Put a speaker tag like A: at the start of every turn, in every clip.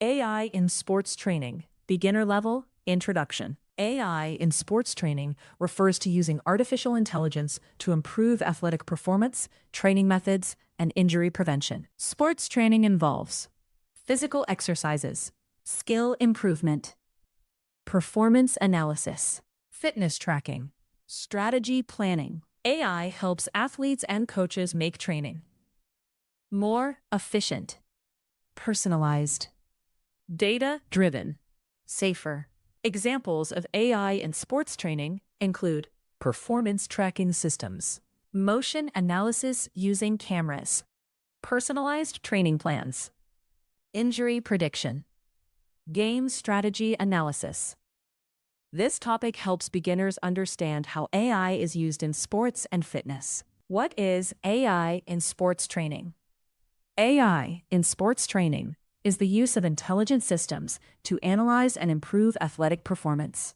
A: AI in sports training, beginner level, introduction. AI in sports training refers to using artificial intelligence to improve athletic performance, training methods, and injury prevention. Sports training involves physical exercises, skill improvement, performance analysis, fitness tracking, strategy planning. AI helps athletes and coaches make training more efficient, personalized, data-driven, safer. Examples of AI in sports training include performance tracking systems, motion analysis using cameras, personalized training plans, injury prediction, game strategy analysis. This topic helps beginners understand how AI is used in sports and fitness. What is AI in sports training? AI in sports training is the use of intelligent systems to analyze and improve athletic performance.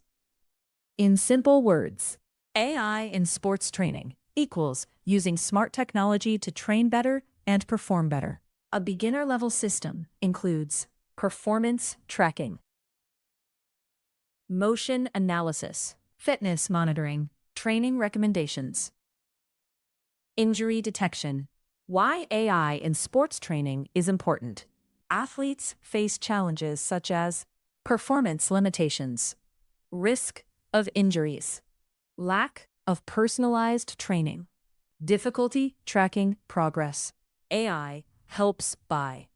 A: In simple words, AI in sports training equals using smart technology to train better and perform better. A beginner-level system includes performance tracking, motion analysis, fitness monitoring, training recommendations, injury detection. Why AI in sports training is important. Athletes face challenges such as performance limitations, risk of injuries, lack of personalized training, difficulty tracking progress. AI helps by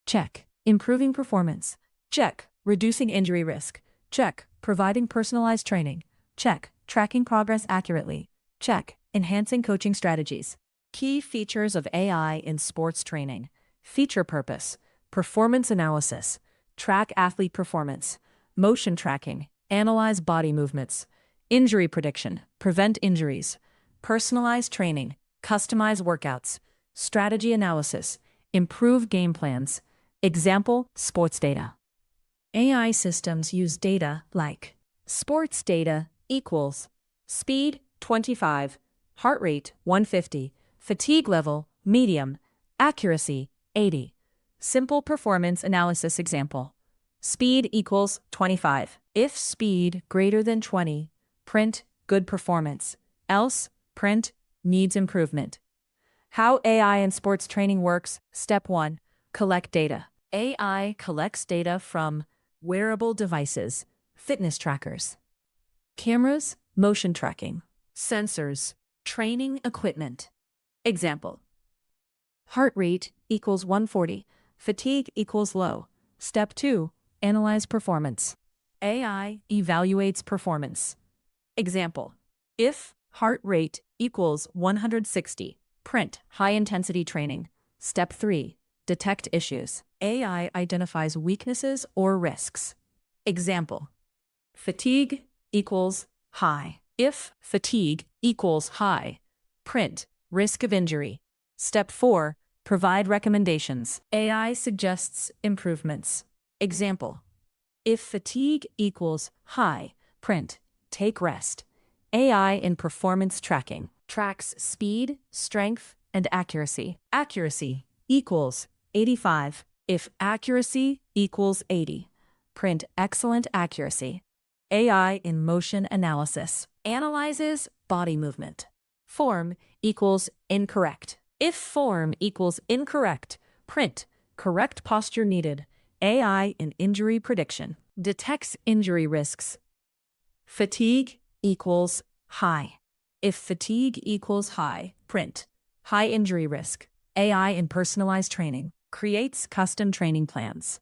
A: check, improving performance, check, reducing injury risk, check, providing personalized training, check, tracking progress accurately, check, enhancing coaching strategies. Key features of AI in sports training. Feature purpose, performance analysis, track athlete performance, motion tracking, analyze body movements, injury prediction, prevent injuries, personalized training, customize workouts, strategy analysis, improve game plans. Example, sports data. AI systems use data like sports data equals speed 25, heart rate 150, fatigue level medium, accuracy 80. Simple performance analysis example. Speed equals 25. If speed greater than 20, print good performance. Else, print needs improvement. How AI in sports training works. Step 1. Collect data. AI collects data from wearable devices, fitness trackers, cameras, motion tracking, sensors, training equipment. Example. Heart rate equals 140. Fatigue equals low. Step 2. Analyze performance. AI evaluates performance. Example. If heart rate equals 160, print high-intensity training. Step 3. Detect issues. AI identifies weaknesses or risks. Example. Fatigue equals high. If fatigue equals high, print risk of injury. Step 4. Provide recommendations. AI suggests improvements. Example. If fatigue equals high, print take rest. AI in performance tracking tracks speed, strength, and accuracy. Accuracy equals 85. If accuracy equals 80, print excellent accuracy. AI in motion analysis analyzes body movement. Form equals incorrect. If form equals incorrect, print correct posture needed. AI in injury prediction detects injury risks. Fatigue equals high. If fatigue equals high, print high injury risk. AI in personalized training creates custom training plans.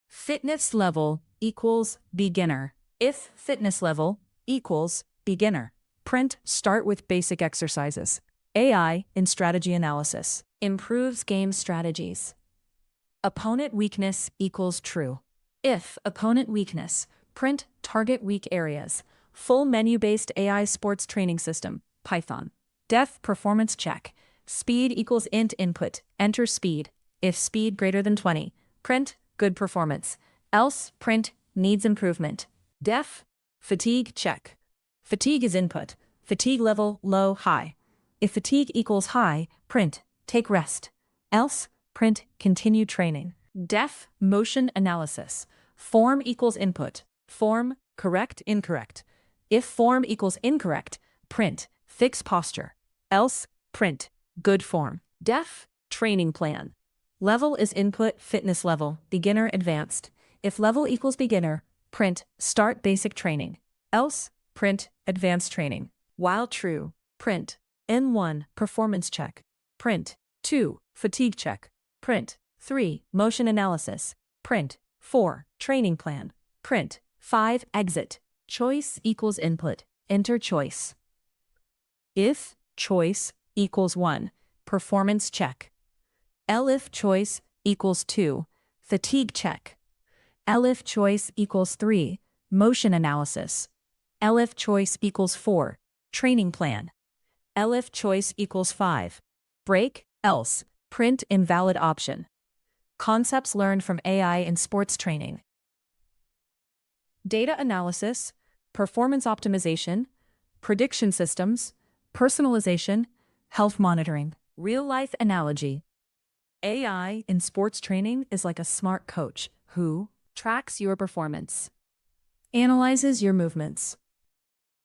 A: Fitness level equals beginner. If fitness level equals beginner, print start with basic exercises. AI in strategy analysis improves game strategies. Opponent weakness equals true. If opponent weakness, print target weak areas. Full menu-based AI sports training system, Python. Def performance check. Speed equals int input, enter speed. If speed greater than 20, print good performance. Else, print needs improvement. Def fatigue check. Fatigue is input. Fatigue level low, high. If fatigue equals high, print take rest. Else, print continue training. Def motion analysis. Form equals input. Form correct, incorrect. If form equals incorrect, print fixed posture. Else, print good form. Def training plan. Level is input, fitness level, beginner, advanced. If level equals beginner, print start basic training. Else, print advanced training. While true, print N1 performance check. Print 2 fatigue check. Print 3 motion analysis. Print 4 training plan. Print 5 exit. Choice equals input. Enter choice. If choice equals 1, performance check. If choice equals 2, fatigue check. If choice equals 3, motion analysis. If choice equals 4, training plan. If choice equals 5, break. Else, print invalid option. Concepts learned from AI in sports training. Data analysis, performance optimization, prediction systems, personalization, health monitoring. Real-life analogy. AI in sports training is like a smart coach who tracks your performance, analyzes your movements,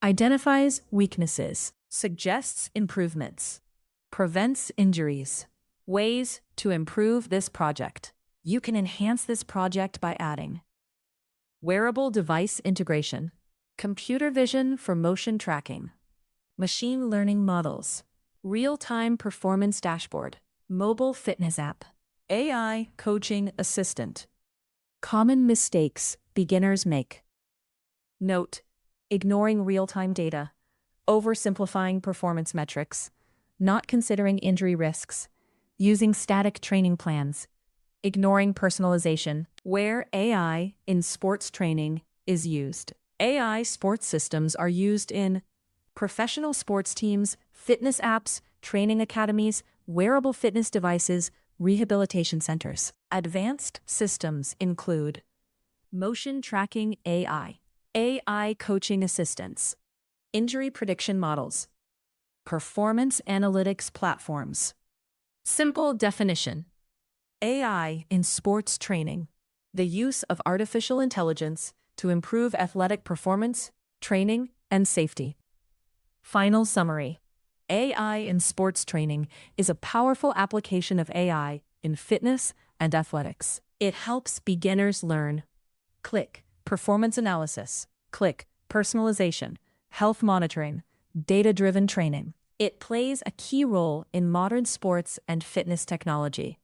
A: identifies weaknesses, suggests improvements, prevents injuries. Ways to improve this project. You can enhance this project by adding wearable device integration, computer vision for motion tracking, machine learning models, real-time performance dashboard, mobile fitness app, AI coaching assistant. Common mistakes beginners make. Note: ignoring real-time data, oversimplifying performance metrics, not considering injury risks, using static training plans, ignoring personalization. Where AI in sports training is used. AI sports systems are used in professional sports teams, fitness apps, training academies, wearable fitness devices, rehabilitation centers. Advanced systems include motion tracking AI, AI coaching assistants, injury prediction models, performance analytics platforms. Simple definition. AI in sports training. The use of artificial intelligence to improve athletic performance, training, and safety. Final summary. AI in sports training is a powerful application of AI in fitness and athletics. It helps beginners learn. Click performance analysis. Click personalization, health monitoring, data-driven training. It plays a key role in modern sports and fitness technology.